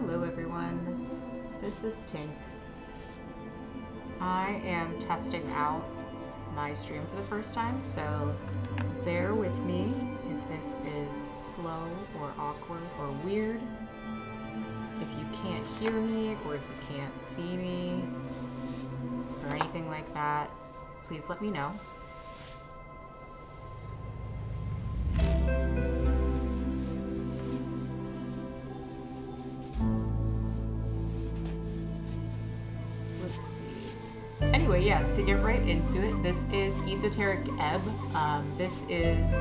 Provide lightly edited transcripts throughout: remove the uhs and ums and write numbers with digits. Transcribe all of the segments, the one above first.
Hello everyone, this is Tink. I am testing out my stream for the first time, so bear with me if this is slow or awkward or weird. If you can't hear me or if you can't see me or anything like that, please let me know. Anyway, yeah, to get right into it, this is Esoteric Ebb. This is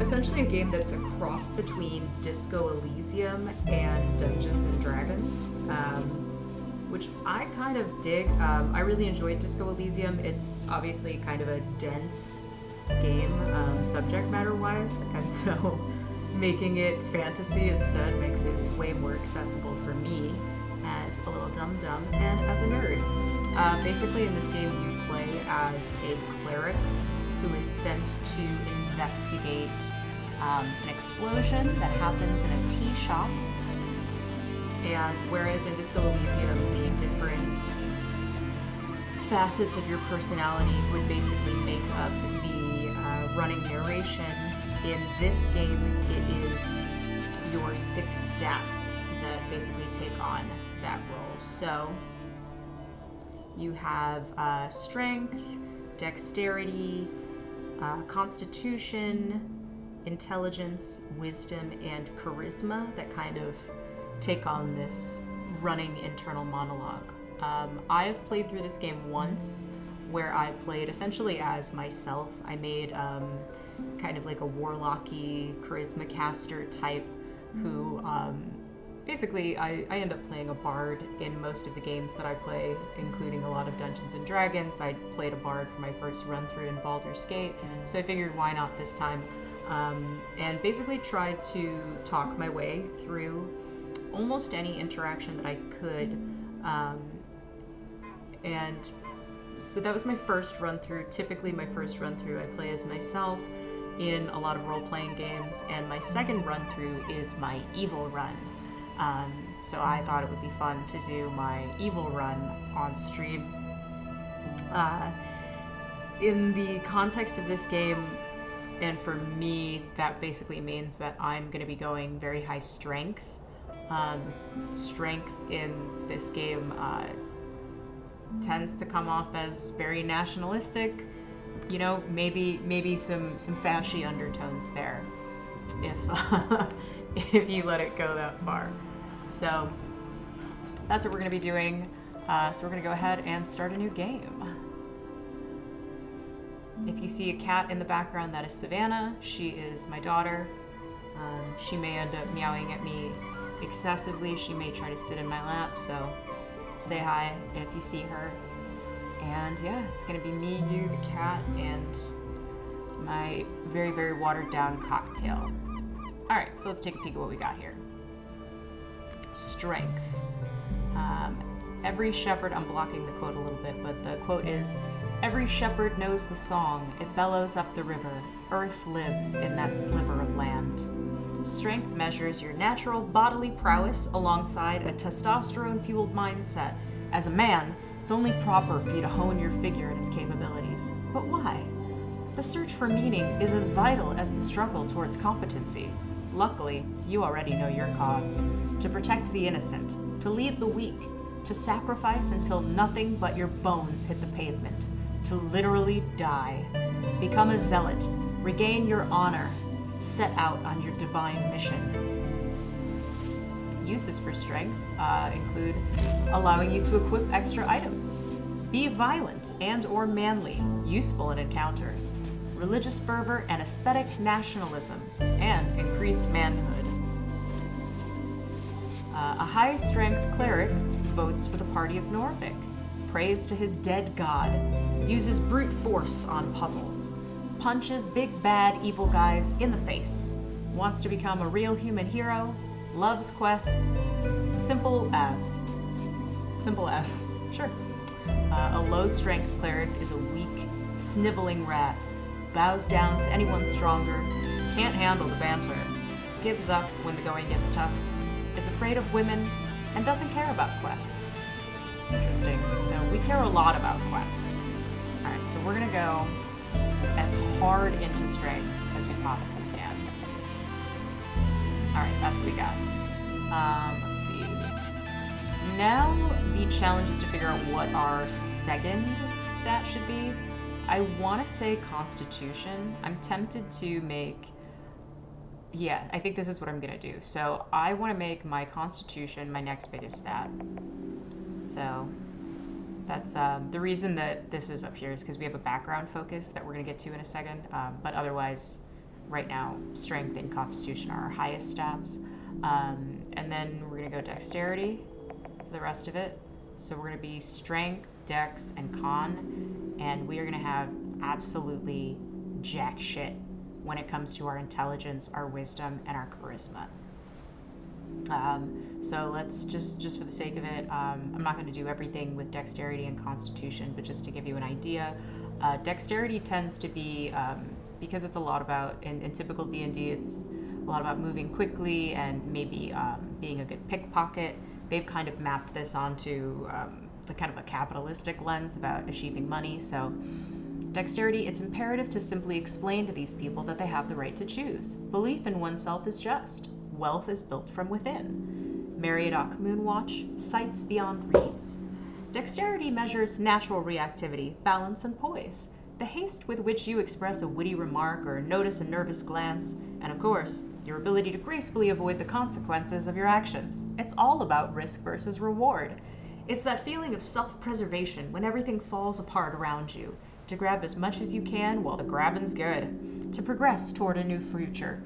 essentially a game that's a cross between Disco Elysium and Dungeons and Dragons, which I kind of dig. I really enjoyed Disco Elysium. It's obviously kind of a dense game, subject matter-wise, and so making it fantasy instead makes it way more accessible for me as a little dum-dum and as a nerd. Basically, in this game, you play as a cleric who is sent to investigate an explosion that happens in a tea shop. And whereas in Disco Elysium, the different facets of your personality would basically make up the running narration, in this game, it is your 6 stats that basically take on that role. So you have strength, dexterity, constitution, intelligence, wisdom, and charisma that kind of take on this running internal monologue. I have played through this game once where I played essentially as myself. I made kind of like a warlocky charisma caster type who basically, I end up playing a bard in most of the games that I play, including a lot of Dungeons and Dragons. I played a bard for my first run through in Baldur's Gate, so I figured why not this time, and basically tried to talk my way through almost any interaction that I could, and so that was my first run through. Typically my first run through I play as myself in a lot of role-playing games, and my second run through is my evil run. So I thought it would be fun to do my evil run on stream. In the context of this game, and for me, that basically means that I'm going to be going very high strength. Strength in this game tends to come off as very nationalistic. You know, maybe some fashy undertones there, if you let it go that far. So that's what we're going to be doing. So we're going to go ahead and start a new game. If you see a cat in the background, that is Savannah. She is my daughter. She may end up meowing at me excessively. She may try to sit in my lap, so say hi if you see her. And yeah, it's going to be me, you, the cat, and my very, very watered down cocktail. Alright, so let's take a peek at what we got here. Strength. Every shepherd, I'm blocking the quote a little bit, but the quote is, "Every shepherd knows the song, it bellows up the river. Earth lives in that sliver of land." Strength measures your natural bodily prowess alongside a testosterone-fueled mindset. As a man, it's only proper for you to hone your figure and its capabilities. But why? The search for meaning is as vital as the struggle towards competency. Luckily, you already know your cause. To protect the innocent, to lead the weak, to sacrifice until nothing but your bones hit the pavement, to literally die. Become a zealot, regain your honor, set out on your divine mission. Uses for strength include allowing you to equip extra items, be violent and or manly, useful in encounters, religious fervor and aesthetic nationalism, and increased manhood. A high-strength cleric votes for the party of Norvik, prays to his dead god, uses brute force on puzzles, punches big bad evil guys in the face, wants to become a real human hero, loves quests, simple as, sure. A low-strength cleric is a weak, sniveling rat, bows down to anyone stronger, can't handle the banter, gives up when the going gets tough, is afraid of women, and doesn't care about quests. Interesting. So we care a lot about quests. Alright, so we're gonna go as hard into strength as we possibly can. Alright, that's what we got. Let's see. Now the challenge is to figure out what our second stat should be. I want to say Constitution. I'm tempted to make... Yeah, I think this is what I'm going to do. So I want to make my Constitution my next biggest stat. So that's the reason that this is up here is because we have a background focus that we're going to get to in a second. But otherwise, right now, Strength and Constitution are our highest stats. And then we're going to go Dexterity for the rest of it. So we're going to be Strength, Dex, and Con. And we are going to have absolutely jack shit when it comes to our intelligence, our wisdom, and our charisma. So let's just for the sake of it, I'm not going to do everything with Dexterity and Constitution, but just to give you an idea, Dexterity tends to be, because it's a lot about, in typical D&D, it's a lot about moving quickly and maybe being a good pickpocket. They've kind of mapped this onto the kind of a capitalistic lens about achieving money. So Dexterity, it's imperative to simply explain to these people that they have the right to choose. Belief in oneself is just. Wealth is built from within. Meriadoc Moonwatch, sights beyond reeds. Dexterity measures natural reactivity, balance, and poise. The haste with which you express a witty remark or notice a nervous glance, and of course, your ability to gracefully avoid the consequences of your actions. It's all about risk versus reward. It's that feeling of self-preservation when everything falls apart around you. To grab as much as you can while the grabbing's good. To progress toward a new future,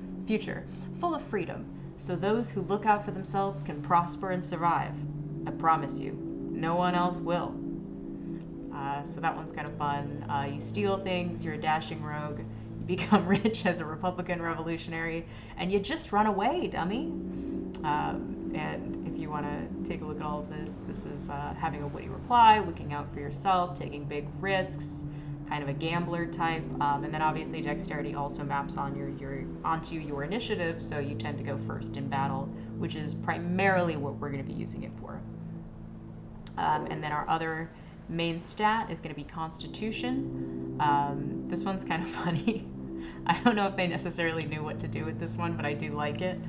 full of freedom, so those who look out for themselves can prosper and survive. I promise you, no one else will. So that one's kind of fun. You steal things, you're a dashing rogue, you become rich as a Republican revolutionary, and you just run away, dummy. And if you want to take a look at all of this, this is having a witty reply, looking out for yourself, taking big risks, kind of a gambler type, and then obviously Dexterity also maps on onto your initiative, so you tend to go first in battle, which is primarily what we're going to be using it for. And then our other main stat is going to be Constitution. This one's kind of funny. I don't know if they necessarily knew what to do with this one, but I do like it.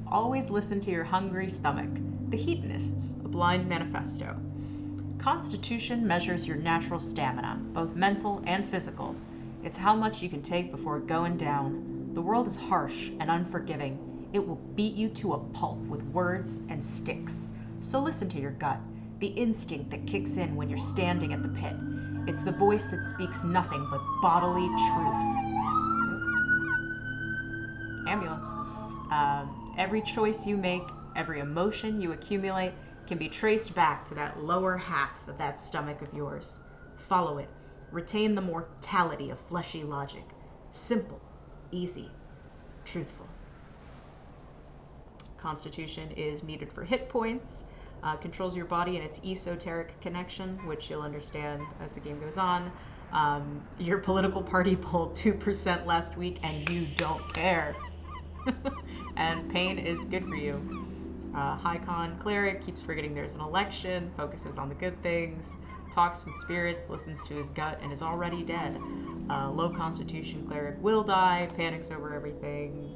Always listen to your hungry stomach. The Hedonists, a blind manifesto. Constitution measures your natural stamina, both mental and physical. It's how much you can take before going down. The world is harsh and unforgiving. It will beat you to a pulp with words and sticks. So listen to your gut, the instinct that kicks in when you're standing at the pit. It's the voice that speaks nothing but bodily truth. Ambulance. Every choice you make, every emotion you accumulate, can be traced back to that lower half of that stomach of yours. Follow it. Retain the mortality of fleshy logic. Simple, easy, truthful. Constitution is needed for hit points, controls your body and its esoteric connection, which you'll understand as the game goes on. Your political party polled 2% last week and you don't care. And pain is good for you. High Con Cleric keeps forgetting there's an election, focuses on the good things, talks with spirits, listens to his gut, and is already dead. Low Constitution Cleric will die, panics over everything.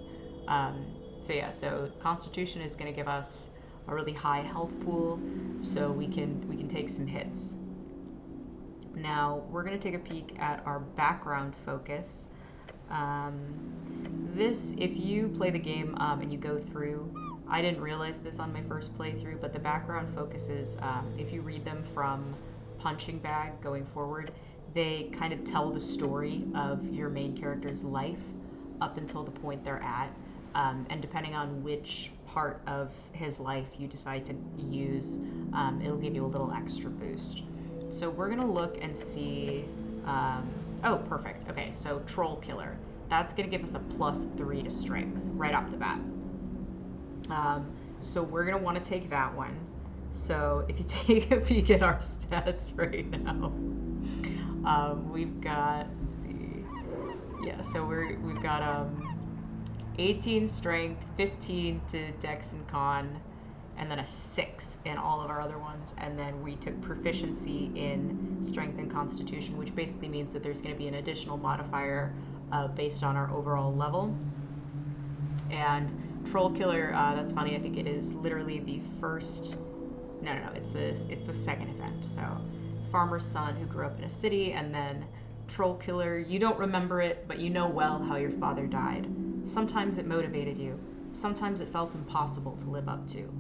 So Constitution is going to give us a really high health pool, so we can take some hits. Now we're going to take a peek at our background focus. This, if you play the game and you go through, I didn't realize this on my first playthrough, but the background focuses, if you read them from Punching Bag going forward, they kind of tell the story of your main character's life up until the point they're at, and depending on which part of his life you decide to use, it'll give you a little extra boost. So we're going to look and see, oh, perfect. Okay, so Troll Killer. That's going to give us a +3 to strength right off the bat. So we're going to want to take that one. So if you take a peek at our stats right now, we've got, let's see, yeah, so we've got 18 strength, 15 to Dex and Con, and then a 6 in all of our other ones. And then we took proficiency in strength and constitution, which basically means that there's going to be an additional modifier based on our overall level. And troll killer, that's funny, I think it is literally the first, no, it's the second event. So farmer's son who grew up in a city, and then troll killer, you don't remember it, but you know well how your father died. Sometimes it motivated you, sometimes it felt impossible to live up to.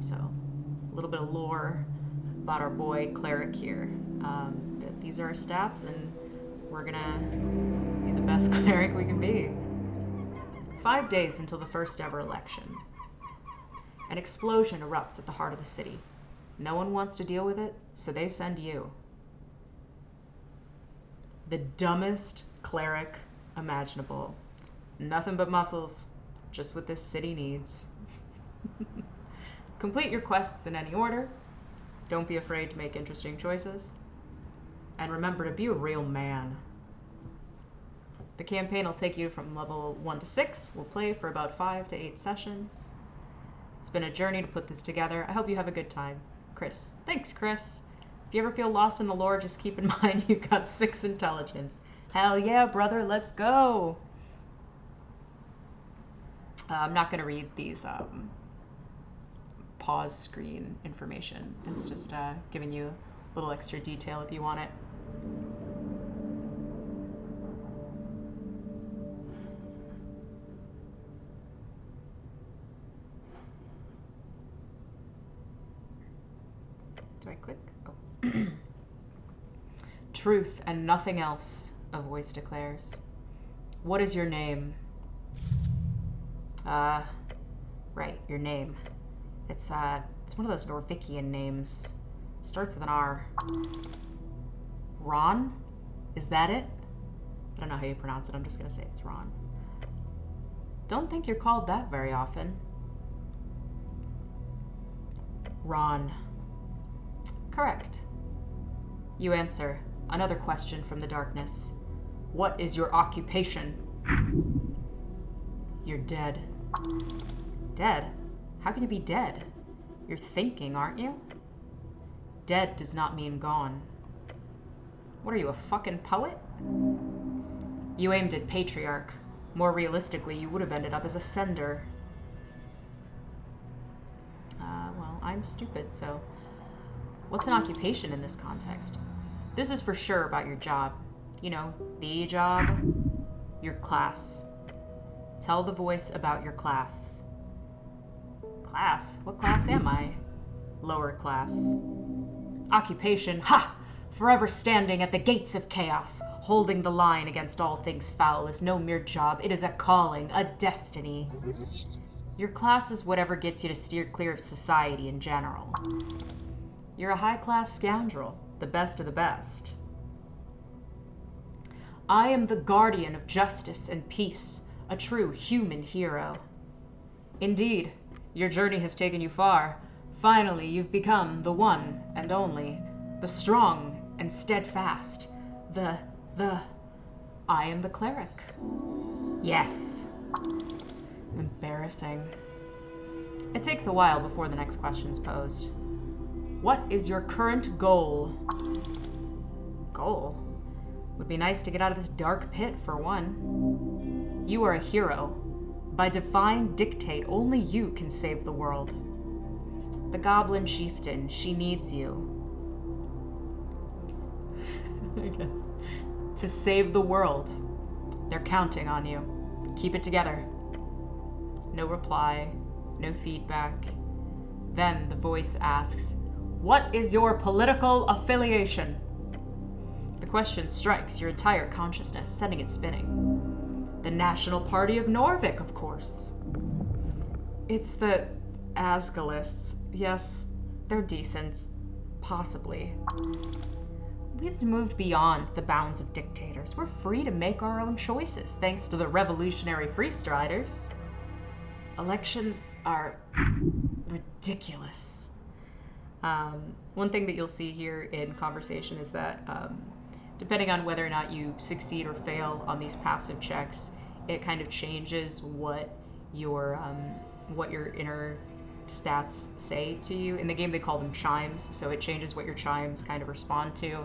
So a little bit of lore about our boy cleric here. These are our stats, and we're gonna be the best cleric we can be. 5 days until the first ever election. An explosion erupts at the heart of the city. No one wants to deal with it, so they send you. The dumbest cleric imaginable. Nothing but muscles, just what this city needs. Complete your quests in any order. Don't be afraid to make interesting choices. And remember to be a real man. The campaign will take you from level 1 to 6. We'll play for about 5 to 8 sessions. It's been a journey to put this together. I hope you have a good time. Chris. Thanks, Chris. If you ever feel lost in the lore, just keep in mind you've got 6 intelligence. Hell yeah, brother, let's go! I'm not going to read these pause screen information. It's just giving you a little extra detail if you want it. Do I click? Oh. Truth and nothing else, a voice declares. What is your name? Right, your name. It's one of those Norvikian names. Starts with an R. Ron? Is that it? I don't know how you pronounce it, I'm just gonna say it's Ron. Don't think you're called that very often. Ron. Correct. You answer. Another question from the darkness. What is your occupation? You're dead. Dead? How can you be dead? You're thinking, aren't you? Dead does not mean gone. What are you, a fucking poet? You aimed at Patriarch. More realistically, you would have ended up as a sender. Well, I'm stupid, so... What's an occupation in this context? This is for sure about your job. You know, the job, your class. Tell the voice about your class. Class? What class am I? Lower class. Occupation, ha! Forever standing at the gates of chaos, holding the line against all things foul is no mere job. It is a calling, a destiny. Your class is whatever gets you to steer clear of society in general. You're a high-class scoundrel, the best of the best. I am the guardian of justice and peace, a true human hero. Indeed, your journey has taken you far. Finally, you've become the one and only, the strong and steadfast, I am the cleric. Yes. Embarrassing. It takes a while before the next question's posed. What is your current goal? Goal? Would be nice to get out of this dark pit, for one. You are a hero. By divine dictate, only you can save the world. The goblin chieftain, she needs you. To save the world. They're counting on you. Keep it together. No reply, no feedback. Then the voice asks, what is your political affiliation? The question strikes your entire consciousness, setting it spinning. The National Party of Norvik, of course. It's the Asgalists. Yes, they're decent. Possibly. We've moved beyond the bounds of dictators. We're free to make our own choices, thanks to the revolutionary freestriders. Elections are ridiculous. One thing that you'll see here in conversation is that depending on whether or not you succeed or fail on these passive checks, it kind of changes what your inner stats say to you. In the game, they call them chimes, so it changes what your chimes kind of respond to.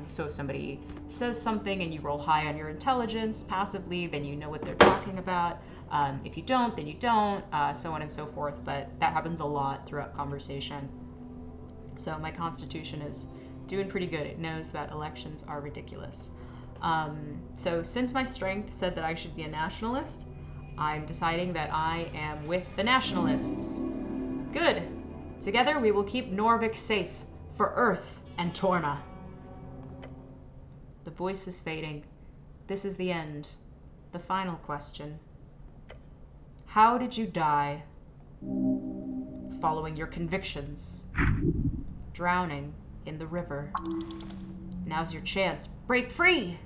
So if somebody says something and you roll high on your intelligence passively, then you know what they're talking about. If you don't, then you don't, so on and so forth. But that happens a lot throughout conversation. So my constitution is doing pretty good. It knows that elections are ridiculous. So since my strength said that I should be a nationalist, I'm deciding that I am with the nationalists. Good. Together we will keep Norvik safe for Earth and Torna. The voice is fading. This is the end. The final question. How did you die? Following your convictions. Drowning in the river. Now's your chance. Break free!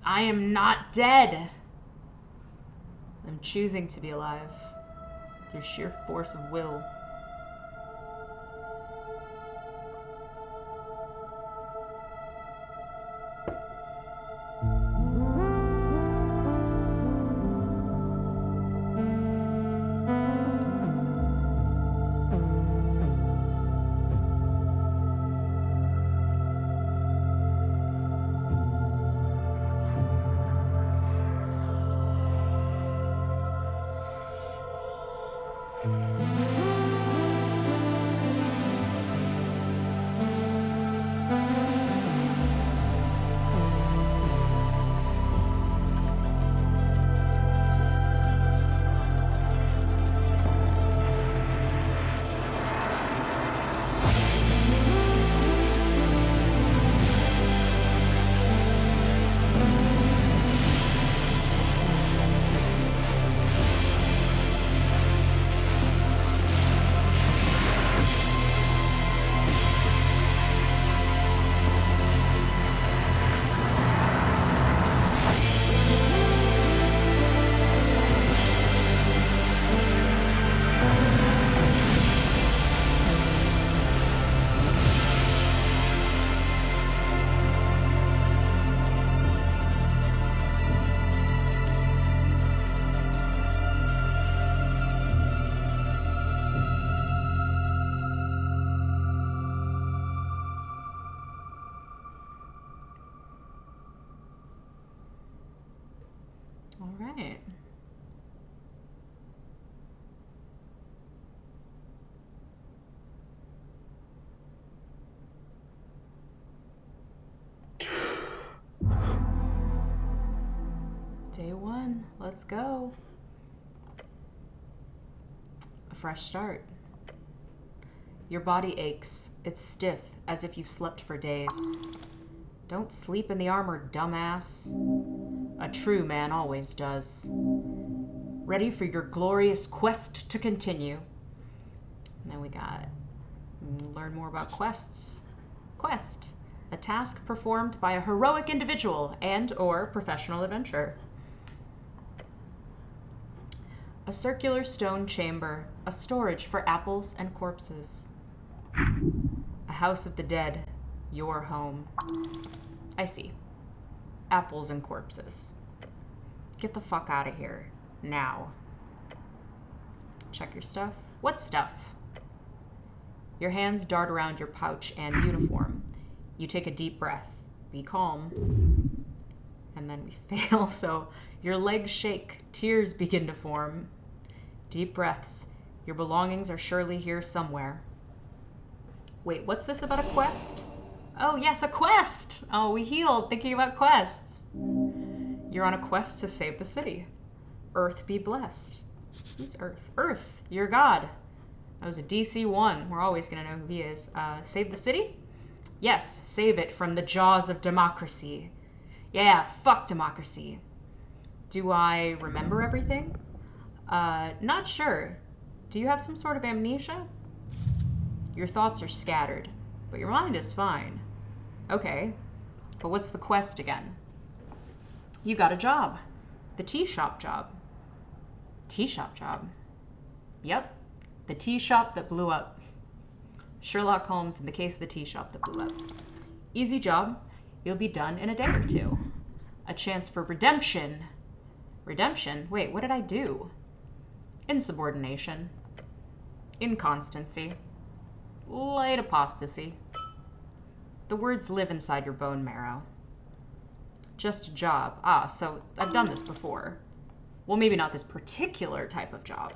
I am not dead. I'm choosing to be alive through sheer force of will. All right. Day one, let's go. A fresh start. Your body aches. It's stiff, as if you've slept for days. Don't sleep in the armor, dumbass. A true man always does. Ready for your glorious quest to continue. And then we got, learn more about quests. Quest, a task performed by a heroic individual and or professional adventurer. A circular stone chamber, a storage for apples and corpses. A house of the dead, your home. I see. Apples and corpses. Get the fuck out of here. Now. Check your stuff. What stuff? Your hands dart around your pouch and uniform. You take a deep breath. Be calm. And then we fail, so your legs shake. Tears begin to form. Deep breaths. Your belongings are surely here somewhere. Wait, what's this about a quest? Oh, yes, a quest! Oh, we healed thinking about quests. You're on a quest to save the city. Earth be blessed. Who's Earth? Earth, your god. That was a DC 1. We're always going to know who he is. Save the city? Yes, save it from the jaws of democracy. Yeah, fuck democracy. Do I remember everything? Not sure. Do you have some sort of amnesia? Your thoughts are scattered, but your mind is fine. Okay, but what's the quest again? You got a job. The tea shop job. Tea shop job? Yep, the tea shop that blew up. Sherlock Holmes in the case of the tea shop that blew up. Easy job. You'll be done in a day or two. A chance for redemption. Redemption? Wait, what did I do? insubordination, inconstancy, light apostasy. The words live inside your bone marrow. Just a job. Ah, so I've done this before. Well, maybe not this particular type of job.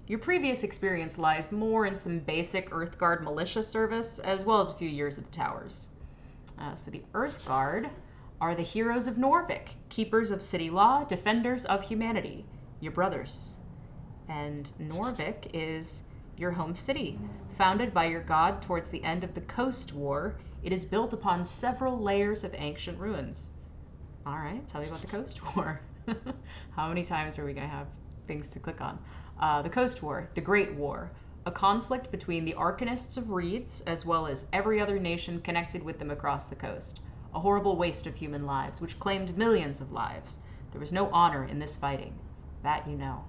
Your previous experience lies more in some basic Earthguard militia service, as well as a few years at the towers. So the Earthguard are the heroes of Norvik, keepers of city law, defenders of humanity, your brothers. And Norvik is your home city. Founded by your god towards the end of the Coast War, it is built upon several layers of ancient ruins. All right, tell me about the Coast War. How many times are we going to have things to click on? The Coast War, the Great War, a conflict between the Arcanists of Reeds as well as every other nation connected with them across the coast. A horrible waste of human lives, which claimed millions of lives. There was no honor in this fighting. That you know.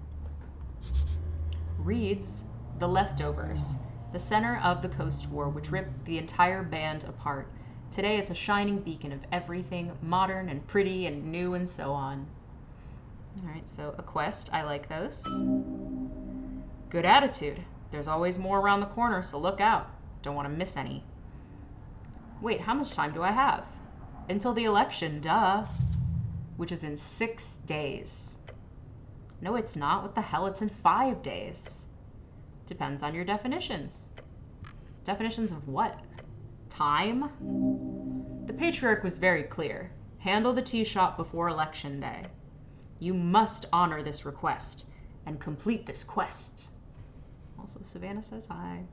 Reeds, the Leftovers, the center of the Coast War, which ripped the entire band apart. Today it's a shining beacon of everything modern and pretty and new and so on. Alright, so a quest. I like those. Good attitude. There's always more around the corner, so look out. Don't want to miss any. Wait, how much time do I have? Until the election, duh. Which is in 6 days. No, it's not. What the hell? It's in 5 days. Depends on your definitions. Definitions of what? Time? The Patriarch was very clear. Handle the tea shop before election day. You must honor this request and complete this quest. Also, Savannah says hi.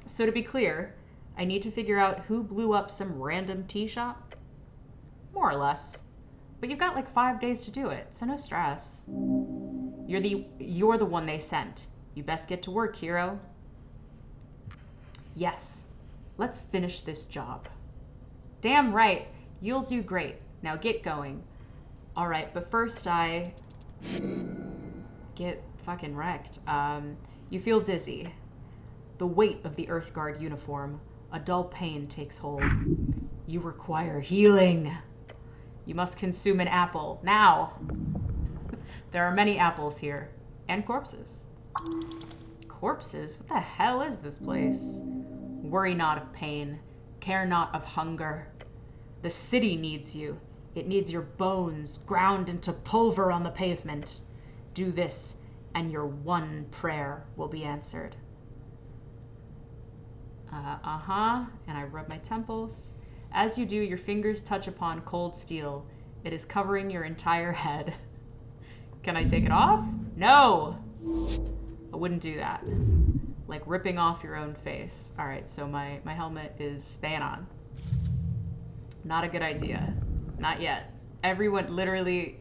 So to be clear, I need to figure out who blew up some random tea shop. More or less. But you've got like 5 days to do it, so no stress. You're the one they sent. You best get to work, hero. Yes. Let's finish this job. Damn right. You'll do great. Now get going. All right, but first I get fucking wrecked. You feel dizzy. The weight of the Earthguard uniform. A dull pain takes hold. You require healing. You must consume an apple. Now. There are many apples here. And corpses. Corpses? What the hell is this place? Worry not of pain. Care not of hunger. The city needs you. It needs your bones ground into pulver on the pavement. Do this, and your one prayer will be answered. And I rub my temples. As you do, your fingers touch upon cold steel. It is covering your entire head. Can I take it off? No! I wouldn't do that. Like ripping off your own face. Alright, so my helmet is staying on. Not a good idea. Not yet. Everyone literally...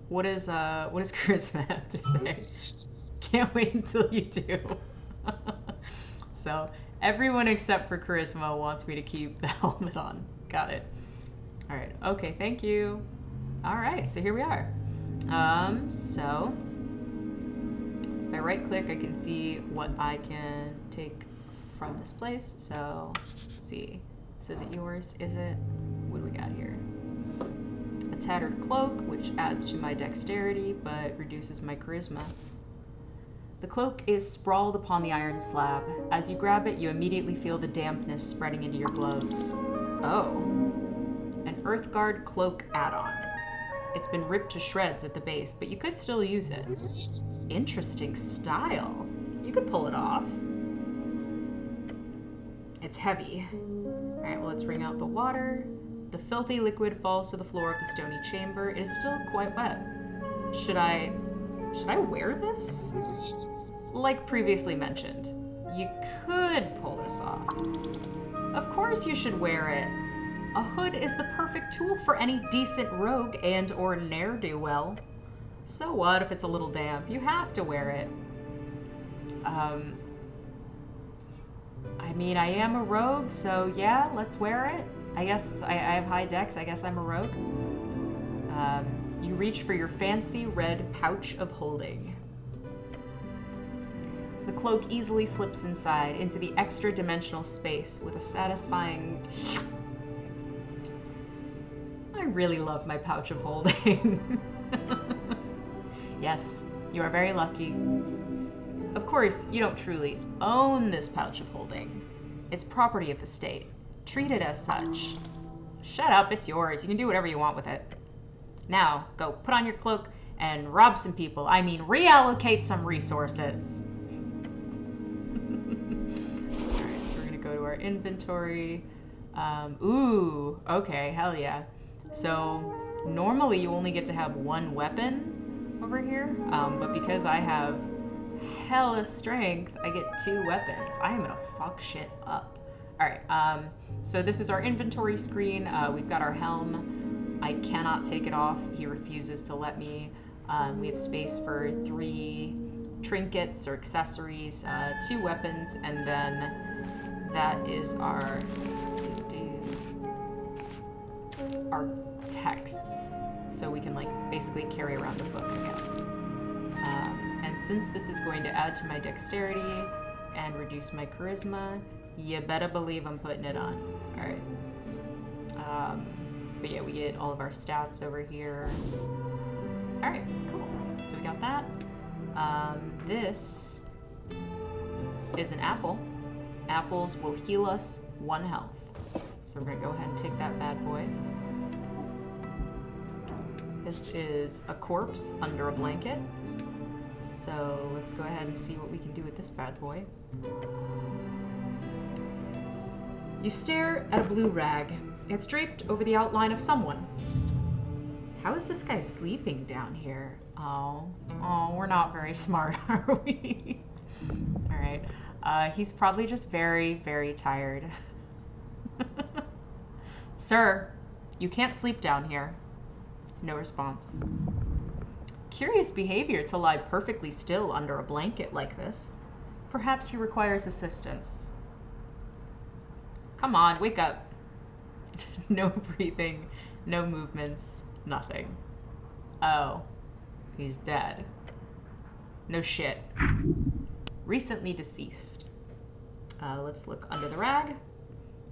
What does Charisma have to say? Can't wait until you do. So, everyone except for Charisma wants me to keep the helmet on. Got it. Alright, okay, thank you. Alright, so here we are. So... If I right click, I can see what I can take from this place. So, let's see. This isn't yours, is it? What do we got here? A tattered cloak, which adds to my dexterity, but reduces my charisma. The cloak is sprawled upon the iron slab. As you grab it, you immediately feel the dampness spreading into your gloves. Oh. An Earthguard cloak add-on. It's been ripped to shreds at the base, but you could still use it. Interesting style. You could pull it off. It's heavy. Alright, well, let's bring out the water. The filthy liquid falls to the floor of the stony chamber. It is still quite wet. Should I wear this? Like previously mentioned, you could pull this off. Of course you should wear it. A hood is the perfect tool for any decent rogue and or ne'er-do-well. So what if it's a little damp? You have to wear it. I mean, I am a rogue, so yeah, let's wear it. I guess I have high dex. I guess I'm a rogue. You reach for your fancy red pouch of holding. The cloak easily slips inside into the extra-dimensional space with a satisfying... I really love my pouch of holding. Yes, You are very lucky. Of course, you don't truly own this pouch of holding. It's property of the state. Treat it as such. Shut up, it's yours. You can do whatever you want with it. Now, go put on your cloak and rob some people. I mean, reallocate some resources. Alright, so we're gonna go to our inventory. Ooh, okay, hell yeah. So, normally you only get to have one weapon over here, but because I have hella strength, I get 2 weapons. I am gonna fuck shit up. Alright, so this is our inventory screen. We've got our helm. I cannot take it off. He refuses to let me. We have space for 3 trinkets or accessories, 2 weapons, and then that is our texts. So we can like basically carry around the book, I guess. And since this is going to add to my dexterity and reduce my charisma, you better believe I'm putting it on. Alright. But yeah, we get all of our stats over here. Alright, cool. So we got that. This is an apple. Apples will heal us 1 health. So we're gonna go ahead and take that bad boy. This is a corpse under a blanket. So let's go ahead and see what we can do with this bad boy. You stare at a blue rag. It's draped over the outline of someone. How is this guy sleeping down here? Oh, we're not very smart, are we? All right. He's probably just very, very tired. Sir, you can't sleep down here. No response. Curious behavior to lie perfectly still under a blanket like this. Perhaps he requires assistance. Come on, wake up. No breathing, no movements, nothing. Oh, he's dead. No shit. Recently deceased. Let's look under the rag.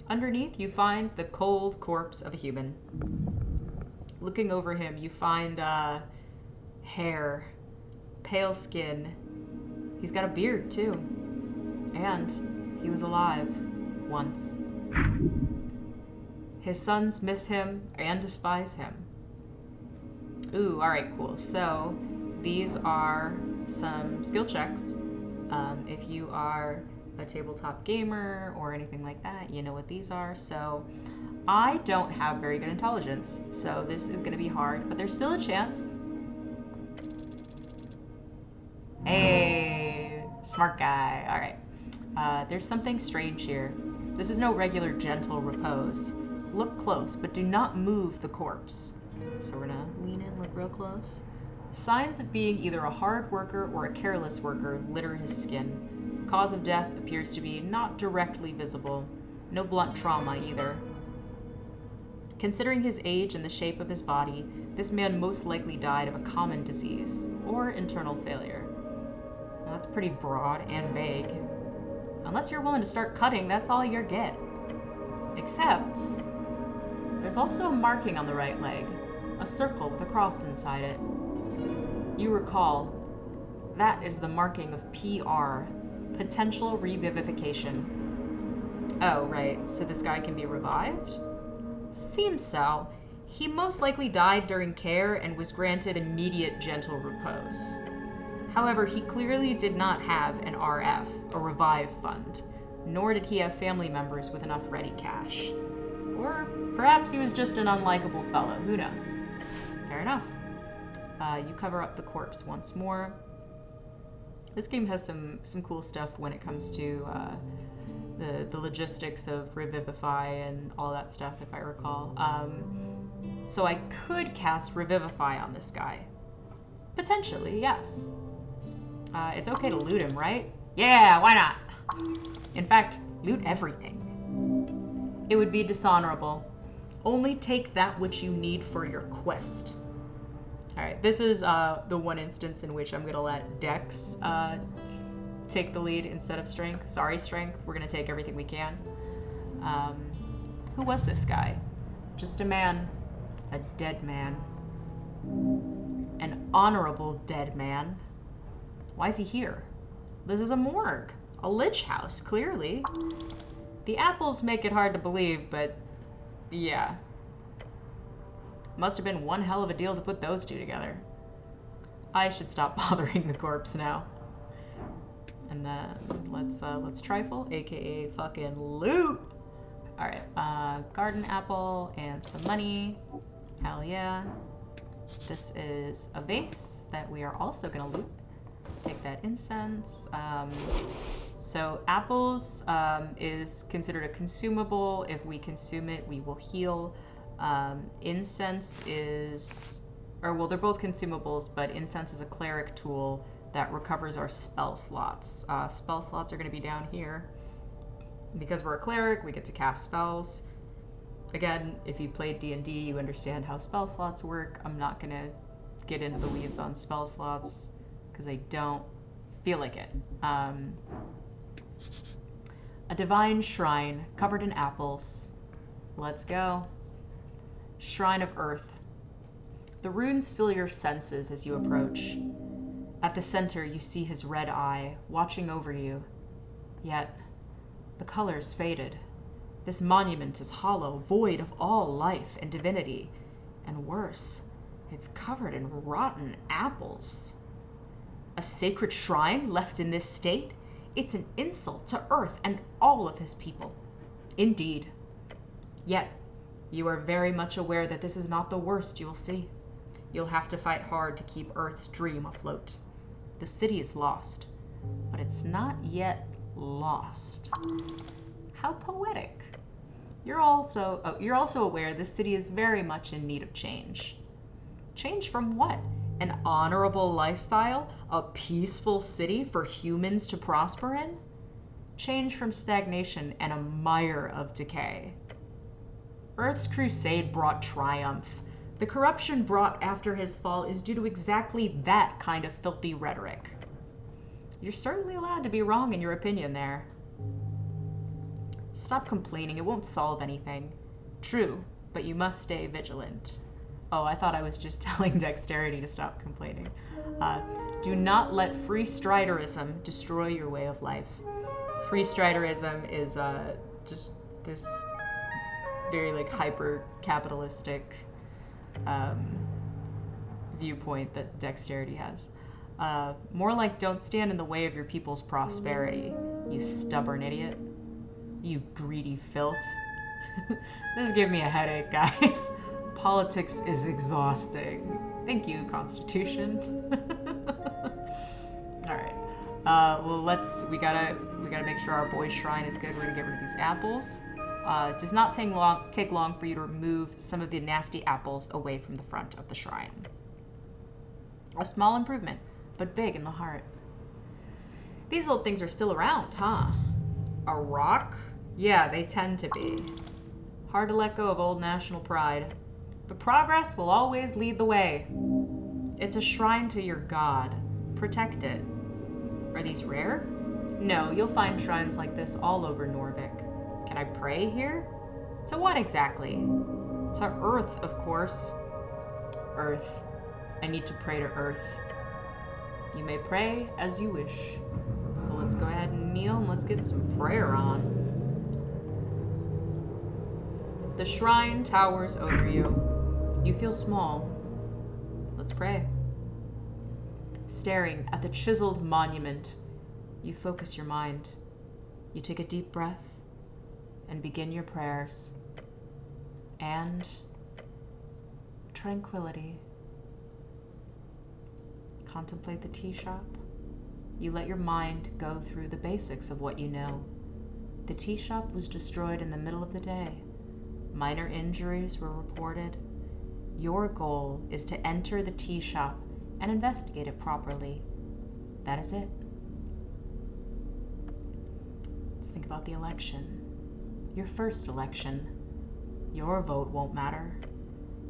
Underneath, you find the cold corpse of a human. Looking over him, you find hair, pale skin. He's got a beard, too. And he was alive once. His sons miss him and despise him. Ooh, alright, cool. So, these are some skill checks. If you are a tabletop gamer or anything like that, you know what these are. So, I don't have very good intelligence, so this is going to be hard, but there's still a chance. Hey, smart guy. Alright. There's something strange here. This is no regular gentle repose. Look close, but do not move the corpse. So we're gonna lean in, look real close. Signs of being either a hard worker or a careless worker litter his skin. Cause of death appears to be not directly visible. No blunt trauma either. Considering his age and the shape of his body, this man most likely died of a common disease or internal failure. Well, that's pretty broad and vague. Unless you're willing to start cutting, that's all you're get. Except, there's also a marking on the right leg, a circle with a cross inside it. You recall, that is the marking of PR, potential revivification. Oh, right, so this guy can be revived? Seems so. He most likely died during care and was granted immediate gentle repose. However, he clearly did not have an RF, a revive fund, nor did he have family members with enough ready cash. Or perhaps he was just an unlikable fellow, who knows? Fair enough. You cover up the corpse once more. This game has some cool stuff when it comes to the logistics of Revivify and all that stuff, if I recall. So I could cast Revivify on this guy. Potentially, yes. It's okay to loot him, right? Yeah, why not? In fact, loot everything. It would be dishonorable. Only take that which you need for your quest. Alright, this is the one instance in which I'm going to let Dex take the lead instead of Strength. Sorry, Strength. We're going to take everything we can. Who was this guy? Just a man. A dead man. An honorable dead man. Why is he here? This is a morgue. A lich house, clearly. The apples make it hard to believe, but yeah. Must have been one hell of a deal to put those two together. I should stop bothering the corpse now. And then let's trifle, aka fucking loot. All right, garden apple and some money. Hell yeah. This is a vase that we are also gonna loot. Take that incense. So apples is considered a consumable. If we consume it, we will heal. Incense is, or well, they're both consumables, but incense is a cleric tool that recovers our spell slots. Spell slots are going to be down here. Because we're a cleric, we get to cast spells. Again, if you played D&D, you understand how spell slots work. I'm not going to get into the weeds on spell slots because I don't feel like it. A divine shrine covered in apples. Let's go. Shrine of Earth. The runes fill your senses as you approach. At the center, you see his red eye, watching over you. Yet, the color's faded. This monument is hollow, void of all life and divinity. And worse, it's covered in rotten apples. A sacred shrine left in this state? It's an insult to Earth and all of his people. Indeed. Yet, you are very much aware that this is not the worst you'll see. You'll have to fight hard to keep Earth's dream afloat. The city is lost, but it's not yet lost. How poetic. You're also aware this city is very much in need of change. Change from what? An honorable lifestyle? A peaceful city for humans to prosper in? Change from stagnation and a mire of decay. Earth's crusade brought triumph. The corruption brought after his fall is due to exactly that kind of filthy rhetoric. You're certainly allowed to be wrong in your opinion there. Stop complaining, it won't solve anything. True, but you must stay vigilant. Oh, I thought I was just telling Dexterity to stop complaining. Do not let free striderism destroy your way of life. Free striderism is just this very like hyper-capitalistic viewpoint that Dexterity has. More like don't stand in the way of your people's prosperity, you stubborn idiot. You greedy filth. This gave me a headache, guys. Politics is exhausting. Thank you, Constitution. All right. Well, we gotta make sure our boy shrine is good. We're gonna get rid of these apples. It does not take long for you to remove some of the nasty apples away from the front of the shrine. A small improvement, but big in the heart. These old things are still around, huh? A rock? Yeah, they tend to be. Hard to let go of old national pride. But progress will always lead the way. It's a shrine to your god. Protect it. Are these rare? No, you'll find shrines like this all over Norvik. Can I pray here? To what exactly? To Earth, of course. Earth. I need to pray to Earth. You may pray as you wish. So let's go ahead and kneel and let's get some prayer on. The shrine towers over you. You feel small. Let's pray. Staring at the chiseled monument, you focus your mind. You take a deep breath and begin your prayers. And tranquility. Contemplate the tea shop. You let your mind go through the basics of what you know. The tea shop was destroyed in the middle of the day. Minor injuries were reported. Your goal is to enter the tea shop and investigate it properly. That is it. Let's think about the election. Your first election. Your vote won't matter.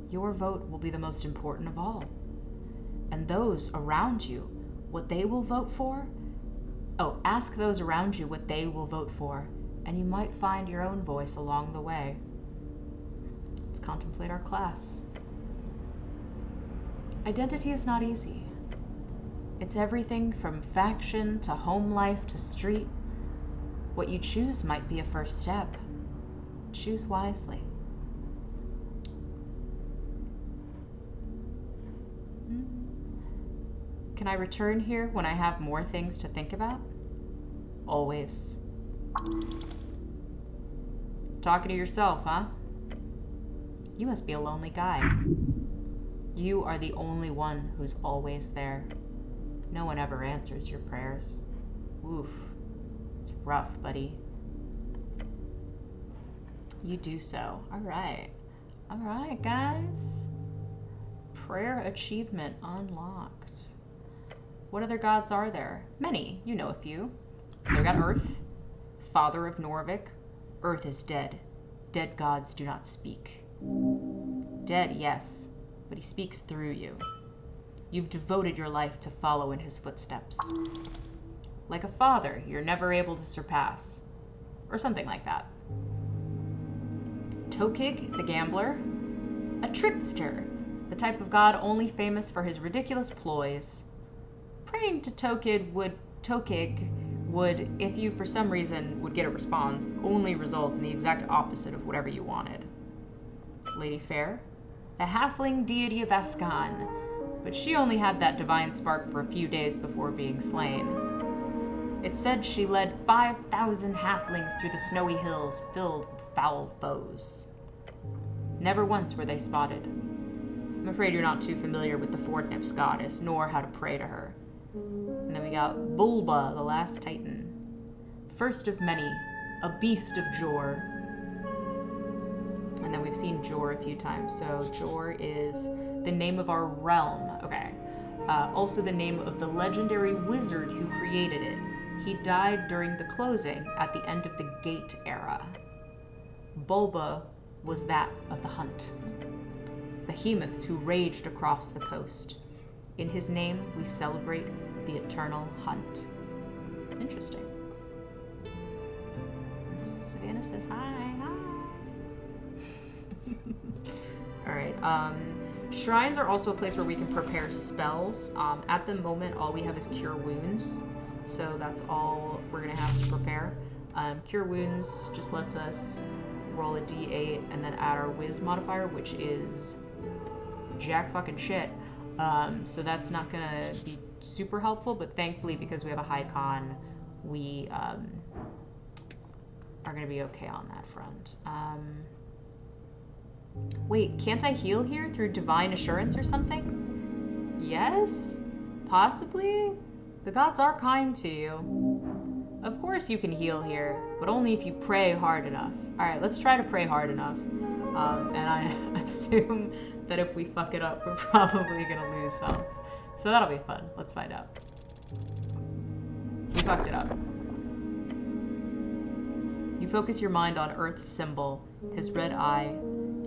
Your vote will be the most important of all. And those around you, what they will vote for? Oh, ask those around you what they will vote for, and you might find your own voice along the way. Let's contemplate our class. Identity is not easy. It's everything from faction to home life to street. What you choose might be a first step. Choose wisely. Can I return here when I have more things to think about? Always. Talking to yourself, huh? You must be a lonely guy. You are the only one who's always there. No one ever answers your prayers. Oof. It's rough, buddy. You do so. All right. All right, guys. Prayer achievement unlocked. What other gods are there? Many. You know a few. So we got Earth, father of Norvik. Earth is dead. Dead gods do not speak. Dead, yes, but he speaks through you. You've devoted your life to follow in his footsteps. Like a father you're never able to surpass. Or something like that. Tokig, the gambler. A trickster. The type of god only famous for his ridiculous ploys. Praying to Tokig would, if you for some reason would get a response, only result in the exact opposite of whatever you wanted. Lady Fair, the halfling deity of Ascan, but she only had that divine spark for a few days before being slain. It said she led 5,000 halflings through the snowy hills filled with foul foes. Never once were they spotted. I'm afraid you're not too familiar with the Fordnips goddess, nor how to pray to her. And then we got Bulba, the last titan. First of many, a beast of Jor. And then we've seen Jor a few times. So Jor is the name of our realm. Okay. Also the name of the legendary wizard who created it. He died during the closing at the end of the Gate era. Bulba was that of the Hunt. Behemoths who raged across the coast. In his name, we celebrate the eternal hunt. Interesting. Savannah says hi, hi. All right. Shrines are also a place where we can prepare spells. At the moment, all we have is Cure Wounds. So that's all we're gonna have to prepare. Cure Wounds just lets us roll a d8 and then add our Wiz modifier, which is jack fucking shit. So that's not gonna be super helpful, but thankfully because we have a high con, we are gonna be okay on that front. Wait, can't I heal here through Divine Assurance or something? Yes? Possibly? The gods are kind to you. Of course you can heal here, but only if you pray hard enough. Alright, let's try to pray hard enough. And I assume that if we fuck it up, we're probably gonna lose health. So that'll be fun. Let's find out. We fucked it up. You focus your mind on Earth's symbol, his red eye.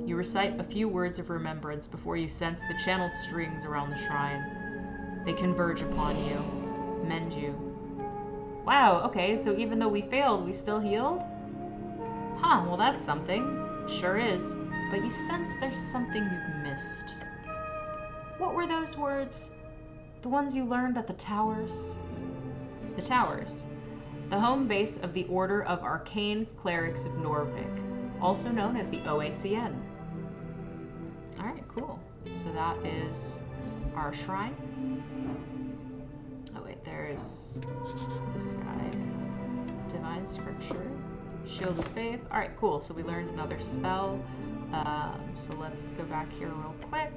You recite a few words of remembrance before you sense the channeled strings around the shrine. They converge upon you, mend you. Wow, okay, so even though we failed, we still healed? Huh, well that's something. Sure is. But you sense there's something you've missed. What were those words? The ones you learned at the Towers? The Towers. The home base of the Order of Arcane Clerics of Norvik, also known as the OACN. Alright, cool. So that is our shrine. Oh wait, there's this guy. Divine Scripture. Shield of Faith. Alright, cool. So we learned another spell. So let's go back here real quick.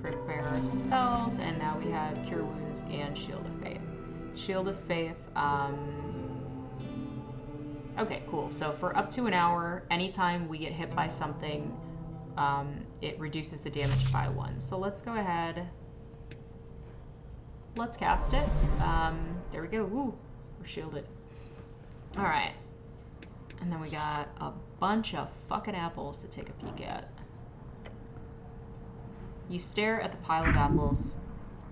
Prepare our spells, and now we have Cure Wounds and Shield of Faith. Shield of Faith, okay, cool. So for up to an hour, anytime we get hit by something, it reduces the damage by 1. So let's go ahead. Let's cast it. There we go. Woo, we're shielded. All right. And then we got a bunch of fucking apples to take a peek at. You stare at the pile of apples.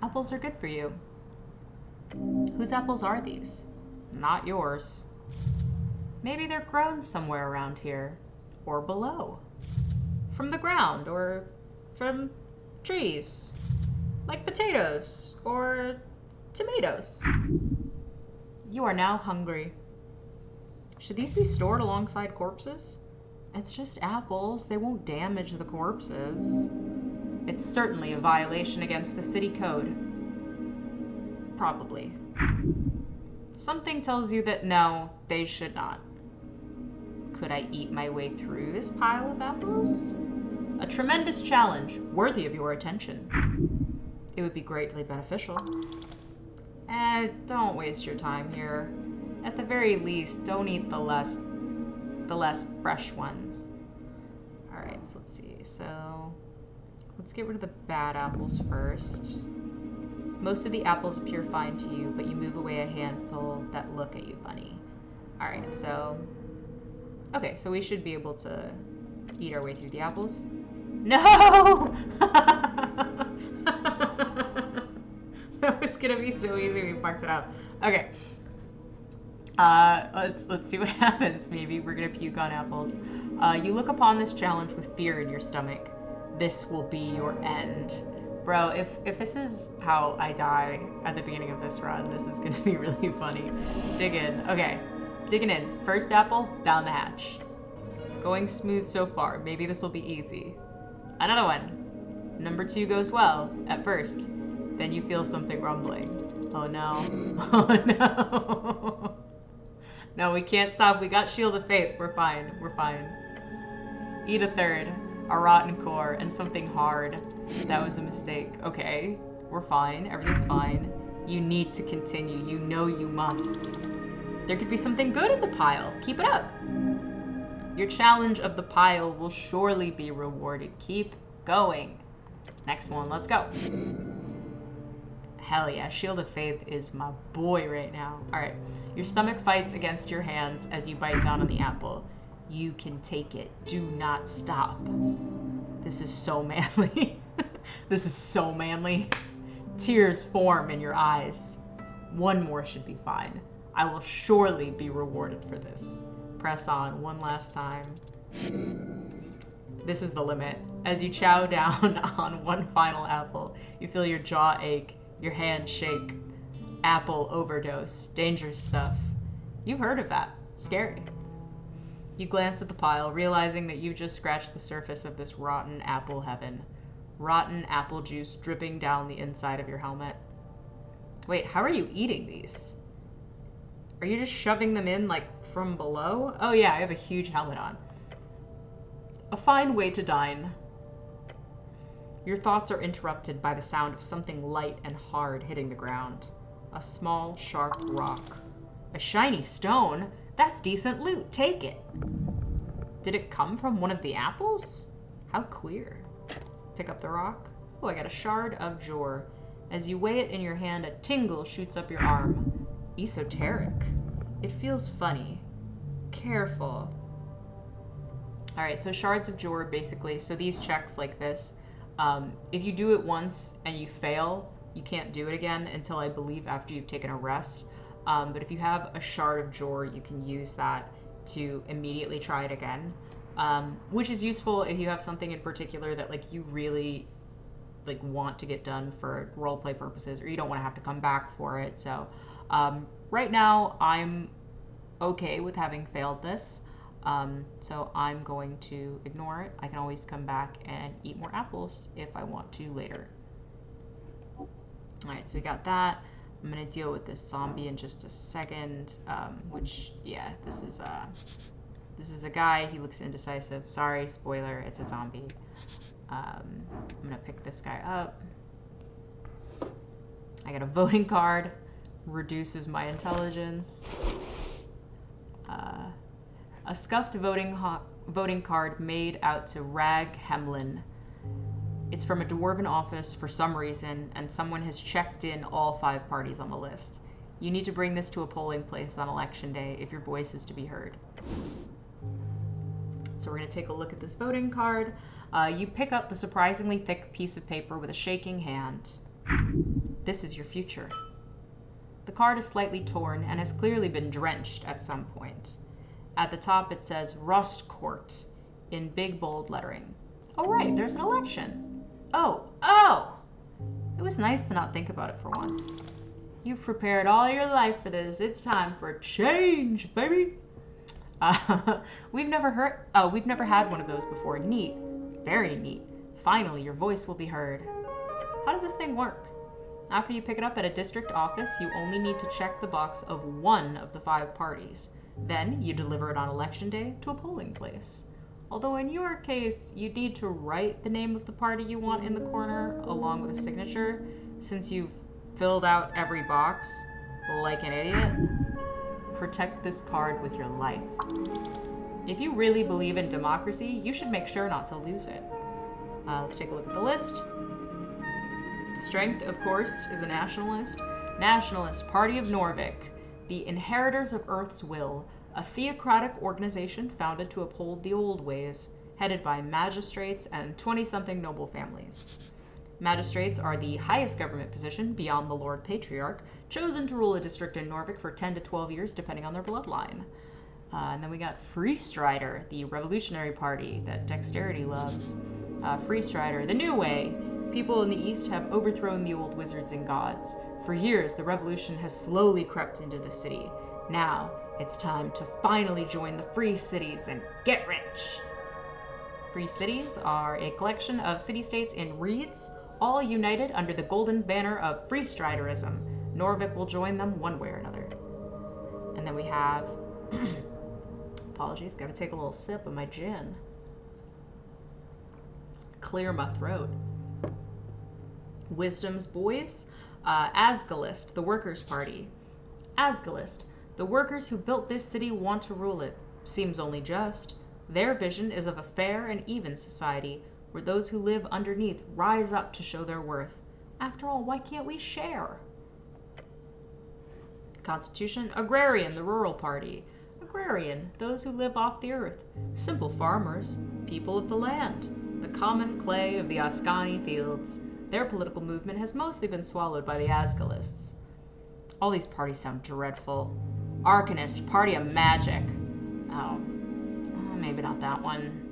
Apples are good for you. Whose apples are these? Not yours. Maybe they're grown somewhere around here. Or below. From the ground, or from trees. Like potatoes, or Tomatoes. You are now hungry. Should these be stored alongside corpses? It's just apples. They won't damage the corpses. It's certainly a violation against the city code. Probably. Something tells you that no, they should not. Could I eat my way through this pile of apples? A tremendous challenge, worthy of your attention. It would be greatly beneficial. Don't waste your time here. At the very least, don't eat the less fresh ones. Alright, so let's see. So, let's get rid of the bad apples first. Most of the apples appear fine to you, but you move away a handful that look at you funny. Alright, so... Okay, so we should be able to eat our way through the apples. No! That was gonna be so easy, we fucked it up. Okay. Let's see what happens. Maybe we're gonna puke on apples. You look upon this challenge with fear in your stomach. This will be your end. Bro, if this is how I die at the beginning of this run, this is gonna be really funny. Dig in. Okay. Digging in. First apple, down the hatch. Going smooth so far. Maybe this will be easy. Another one. Number 2 goes well, at first. Then you feel something rumbling. Oh no. Oh no. No, we can't stop. We got Shield of Faith. We're fine. We're fine. Eat a third. A rotten core and something hard. That was a mistake. Okay. We're fine. Everything's fine. You need to continue. You know you must. There could be something good in the pile. Keep it up. Your challenge of the pile will surely be rewarded. Keep going. Next one. Let's go. Hell yeah. Shield of Faith is my boy right now. Alright. Your stomach fights against your hands as you bite down on the apple. You can take it. Do not stop. This is so manly. This is so manly. Tears form in your eyes. One more should be fine. I will surely be rewarded for this. Press on one last time. This is the limit. As you chow down on one final apple, you feel your jaw ache, your hand shake. Apple overdose. Dangerous stuff. You've heard of that. Scary. You glance at the pile, realizing that you've just scratched the surface of this rotten apple heaven. Rotten apple juice dripping down the inside of your helmet. Wait, how are you eating these? Are you just shoving them in, like, from below? Oh yeah, I have a huge helmet on. A fine way to dine. Your thoughts are interrupted by the sound of something light and hard hitting the ground. A small, sharp rock. A shiny stone? That's decent loot. Take it. Did it come from one of the apples? How queer. Pick up the rock. Oh, I got a shard of jor. As you weigh it in your hand, a tingle shoots up your arm. Esoteric. It feels funny. Careful. Alright, so shards of jor, basically, so these checks like this, if you do it once and you fail, you can't do it again until I believe after you've taken a rest. But if you have a shard of jor, you can use that to immediately try it again. Which is useful if you have something in particular that like you really like want to get done for roleplay purposes, or you don't want to have to come back for it. So right now I'm okay with having failed this. So I'm going to ignore it. I can always come back and eat more apples if I want to later. Alright, so we got that. I'm going to deal with this zombie in just a second, which, yeah, this is a guy. He looks indecisive. Sorry, spoiler, it's a zombie. I'm going to pick this guy up. I got a voting card. Reduces my intelligence. A scuffed voting card made out to Rag Hemlin. It's from a dwarven office for some reason, and someone has checked in all 5 parties on the list. You need to bring this to a polling place on election day if your voice is to be heard. So we're going to take a look at this voting card. You pick up the surprisingly thick piece of paper with a shaking hand. This is your future. The card is slightly torn and has clearly been drenched at some point. At the top it says Rust Court in big bold lettering. Oh right, there's an election. Oh! It was nice to not think about it for once. You've prepared all your life for this. It's time for change, baby. We've never had one of those before. Neat. Very neat. Finally, your voice will be heard. How does this thing work? After you pick it up at a district office, you only need to check the box of one of the 5 parties. Then, you deliver it on election day to a polling place. Although in your case, you'd need to write the name of the party you want in the corner along with a signature, since you've filled out every box like an idiot. Protect this card with your life. If you really believe in democracy, you should make sure not to lose it. Let's take a look at the list. Strength, of course, is a nationalist. Nationalist Party of Norvik, the Inheritors of Earth's Will, a theocratic organization founded to uphold the old ways, headed by magistrates and 20-something noble families. Magistrates are the highest government position beyond the Lord Patriarch, chosen to rule a district in Norvik for 10 to 12 years depending on their bloodline. And then we got Freestrider, the revolutionary party that Dexterity loves. Freestrider, the new way. People in the East have overthrown the old wizards and gods. For years, the revolution has slowly crept into the city. Now, it's time to finally join the free cities and get rich. Free cities are a collection of city-states in wreaths, all united under the golden banner of Freestriderism. Norvik will join them one way or another. And then we have... Apologies, gotta take a little sip of my gin. Clear my throat. Wisdom's Boys, Asgalist, the Workers' Party. Asgalist, the workers who built this city want to rule it. Seems only just. Their vision is of a fair and even society, where those who live underneath rise up to show their worth. After all, why can't we share? Constitution, Agrarian, the Rural Party. Agrarian, those who live off the earth. Simple farmers, people of the land. The common clay of the Ascani fields. Their political movement has mostly been swallowed by the Asgalists. All these parties sound dreadful. Arcanist, Party of Magic. Oh, maybe not that one.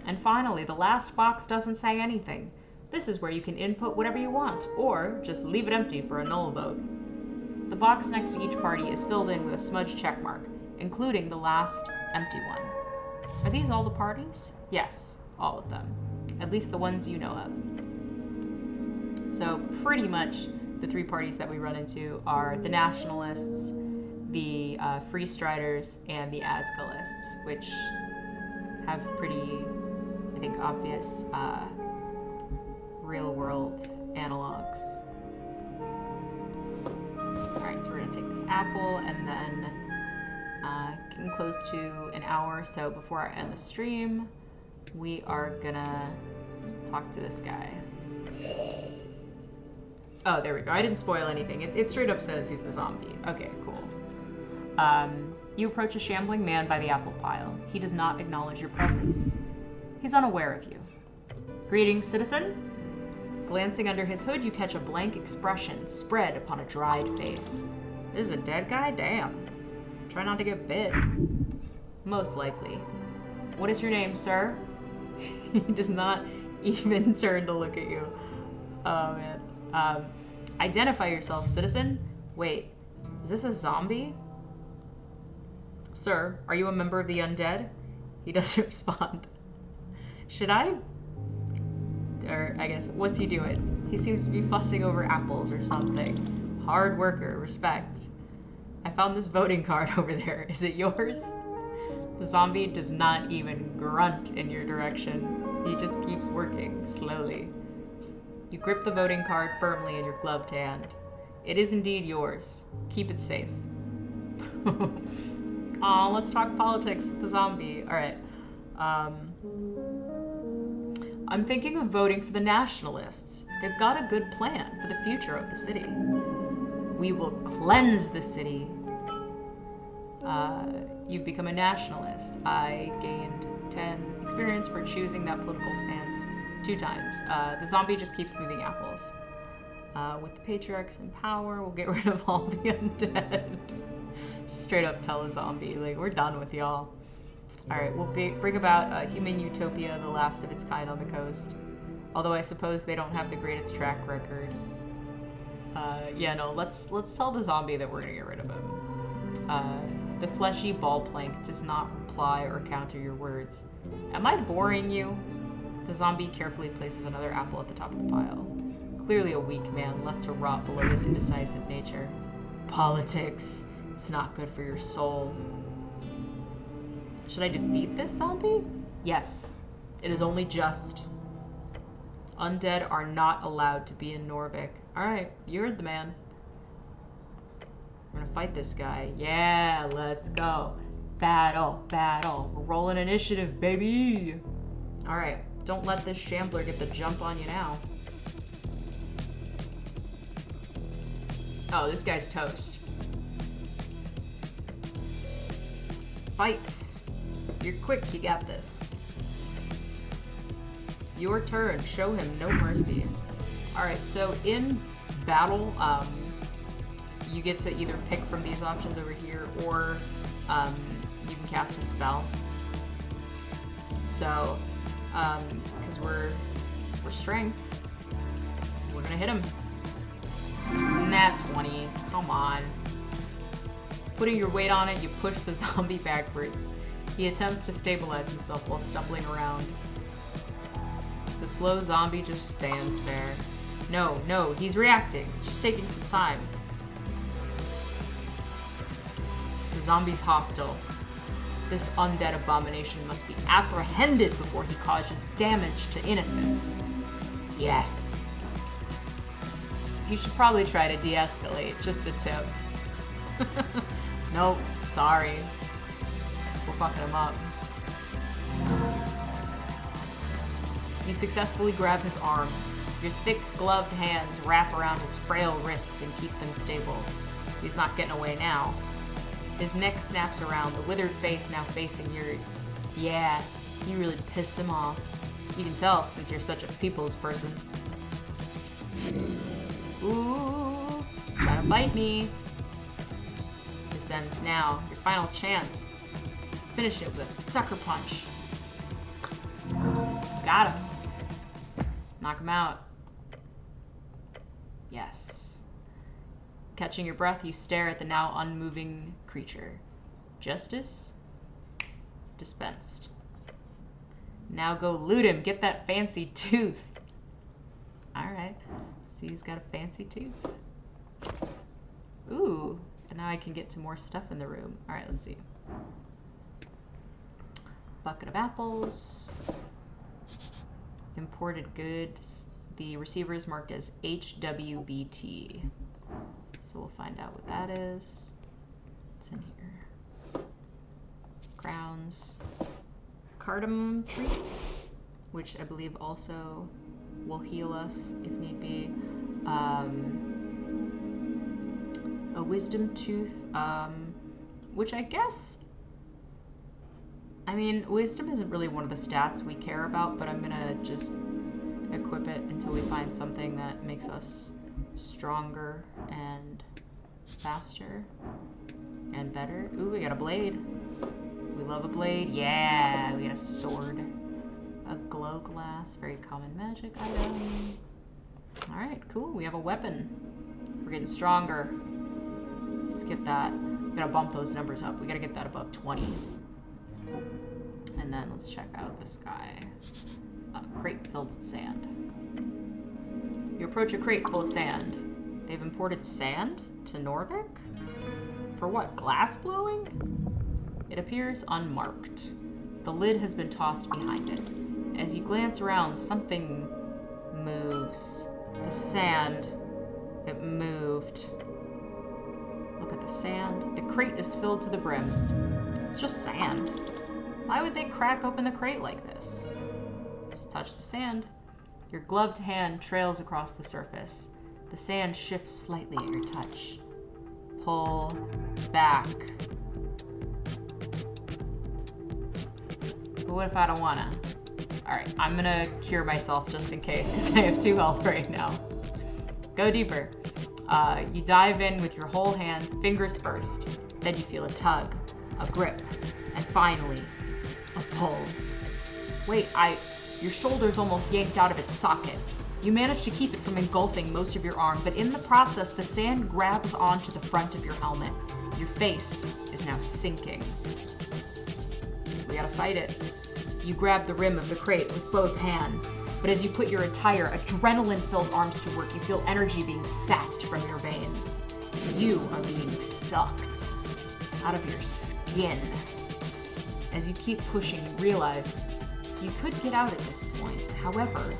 And finally, the last box doesn't say anything. This is where you can input whatever you want, or just leave it empty for a null vote. The box next to each party is filled in with a smudged checkmark, including the last empty one. Are these all the parties? Yes, all of them. At least the ones you know of. So pretty much the 3 parties that we run into are the Nationalists, the Freestriders, and the Asgalists, which have pretty, I think, obvious real-world analogs. Alright, so we're going to take this apple, and then getting close to an hour, so before I end the stream, we are going to talk to this guy. Oh, there we go. I didn't spoil anything. It straight up says he's a zombie. Okay, cool. You approach a shambling man by the apple pile. He does not acknowledge your presence. He's unaware of you. Greetings, citizen. Glancing under his hood, you catch a blank expression spread upon a dried face. This is a dead guy? Damn. Try not to get bit. Most likely. What is your name, sir? He does not even turn to look at you. Oh, man. Identify yourself, citizen. Wait, is this a zombie? Sir, are you a member of the undead? He doesn't respond. Should I? Or, I guess, what's he doing? He seems to be fussing over apples or something. Hard worker, respect. I found this voting card over there. Is it yours? The zombie does not even grunt in your direction. He just keeps working, slowly. You grip the voting card firmly in your gloved hand. It is indeed yours. Keep it safe. Aw, let's talk politics with the zombie. Alright. I'm thinking of voting for the Nationalists. They've got a good plan for the future of the city. We will cleanse the city. You've become a nationalist. I gained 10 experience for choosing that political stance 2 times. The zombie just keeps moving apples. With the patriarchs in power, we'll get rid of all the undead. Just straight up tell the zombie, like, we're done with y'all. Alright, we'll bring about a human utopia, the last of its kind on the coast. Although I suppose they don't have the greatest track record. Yeah, no, let's tell the zombie that we're gonna get rid of him. The fleshy ball plank does not reply or counter your words. Am I boring you? The zombie carefully places another apple at the top of the pile. Clearly a weak man left to rot below his indecisive nature. Politics. It's not good for your soul. Should I defeat this zombie? Yes. It is only just. Undead are not allowed to be in Norvik. Alright, you heard the man. We're gonna fight this guy. Yeah, let's go. Battle, battle. We're rolling initiative, baby. Alright, don't let this shambler get the jump on you now. Oh, this guy's toast. Fight. You're quick, you got this. Your turn. Show him no mercy. Alright, so in battle, you get to either pick from these options over here, or you can cast a spell. So, because we're strength, we're gonna hit him. Nat 20. Come on. Putting your weight on it, you push the zombie backwards. He attempts to stabilize himself while stumbling around. The slow zombie just stands there. No, he's reacting. It's just taking some time. The zombie's hostile. This undead abomination must be apprehended before he causes damage to innocents. Yes. You should probably try to de-escalate, just a tip. Nope, sorry. We're fucking him up. You successfully grab his arms. Your thick gloved hands wrap around his frail wrists and keep them stable. He's not getting away now. His neck snaps around, the withered face now facing yours. Yeah, you really pissed him off. You can tell since you're such a people's person. Ooh, he's trying to bite me. This ends now. Your final chance. Finish it with a sucker punch. Got him. Knock him out. Yes. Catching your breath, you stare at the now unmoving creature. Justice? Dispensed. Now go loot him. Get that fancy tooth. Alright. See, he's got a fancy tooth. Ooh. And now I can get to more stuff in the room. Alright, let's see. Bucket of apples. Imported goods. The receiver is marked as HWBT. So we'll find out what that is. It's in here. Grounds. Cardamom tree, which I believe also will heal us if need be. A wisdom tooth, which I guess, I mean, wisdom isn't really one of the stats we care about, but I'm gonna just equip it until we find something that makes us stronger and faster and better. Ooh, we got a blade. We love a blade. Yeah, we got a sword. A glow glass, very common magic item. Alright, cool. We have a weapon. We're getting stronger. Let's get that. We gotta bump those numbers up. We gotta get that above 20. And then let's check out this guy. A crate filled with sand. You approach a crate full of sand. They've imported sand to Norvik? For what, glass blowing? It appears unmarked. The lid has been tossed behind it. As you glance around, something moves. The sand, it moved. Look at the sand. The crate is filled to the brim. It's just sand. Why would they crack open the crate like this? Let's touch the sand. Your gloved hand trails across the surface. The sand shifts slightly at your touch. Pull back. But what if I don't wanna? Alright, I'm gonna cure myself just in case, because I have 2 health right now. Go deeper. You dive in with your whole hand, fingers first. Then you feel a tug, a grip, and finally, a pull. Wait, your shoulder's almost yanked out of its socket. You manage to keep it from engulfing most of your arm, but in the process, the sand grabs onto the front of your helmet. Your face is now sinking. We gotta fight it. You grab the rim of the crate with both hands, but as you put your entire adrenaline-filled arms to work, you feel energy being sapped from your veins. You are being sucked out of your skin. As you keep pushing, you realize you could get out at this point. However,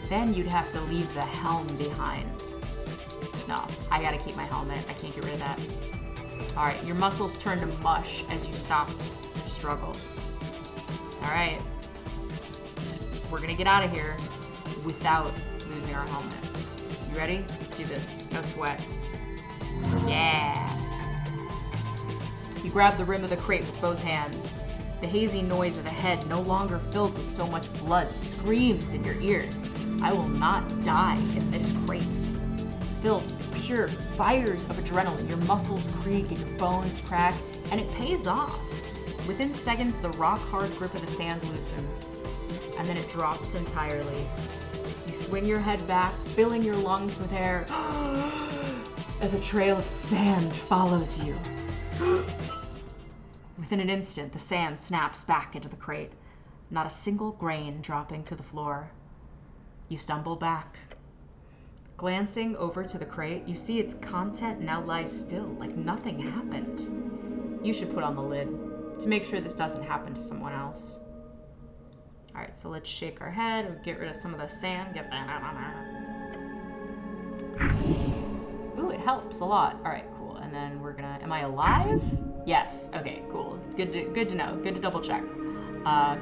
then you'd have to leave the helm behind. No, I gotta keep my helmet. I can't get rid of that. Alright, your muscles turn to mush as you stop your struggle. Alright. We're gonna get out of here without losing our helmet. You ready? Let's do this. No sweat. Yeah! You grab the rim of the crate with both hands. The hazy noise of the head, no longer filled with so much blood, screams in your ears. I will not die in this crate. Filled with pure fires of adrenaline, your muscles creak and your bones crack, and it pays off. Within seconds, the rock-hard grip of the sand loosens, and then it drops entirely. You swing your head back, filling your lungs with air, as a trail of sand follows you. Within an instant, the sand snaps back into the crate, not a single grain dropping to the floor. You stumble back. Glancing over to the crate, you see its content now lies still, like nothing happened. You should put on the lid to make sure this doesn't happen to someone else. Alright, so let's shake our head and get rid of some of the sand. Get that out on there. Ooh, it helps a lot. Alright, cool. And then we're gonna... Am I alive? Yes. Okay, cool. Good to know. Good to double check.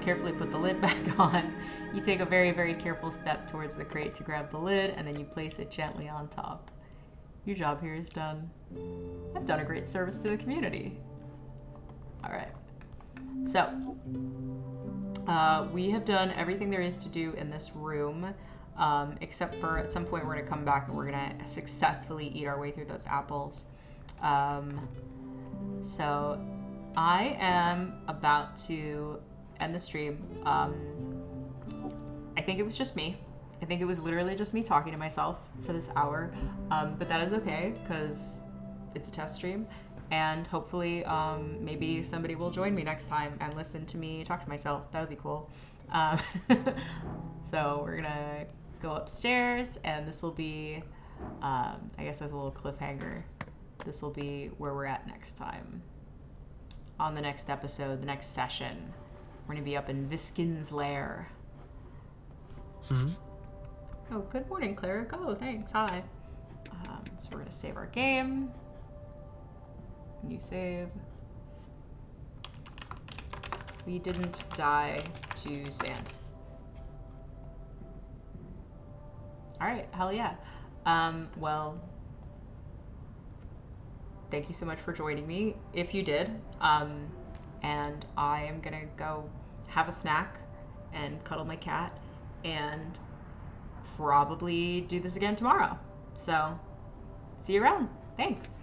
Carefully put the lid back on. You take a very, very careful step towards the crate to grab the lid, and then you place it gently on top. Your job here is done. I've done a great service to the community. Alright. So, we have done everything there is to do in this room, except for at some point we're going to come back and we're going to successfully eat our way through those apples. So, I am about to end the stream. I think it was just me. I think it was literally just me talking to myself for this hour, but that is okay, because it's a test stream, and hopefully maybe somebody will join me next time and listen to me talk to myself. That would be cool. So we're gonna go upstairs, and this will be, I guess as a little cliffhanger, this will be where we're at next time. On the next episode, the next session, we're gonna be up in Viskin's lair. Mm-hmm. Oh, good morning, Cleric. Oh, thanks. Hi. So we're gonna save our game. New save. We didn't die to sand. All right, hell yeah. Well, thank you so much for joining me, if you did. And I am gonna go have a snack and cuddle my cat and probably do this again tomorrow. So, see you around. Thanks.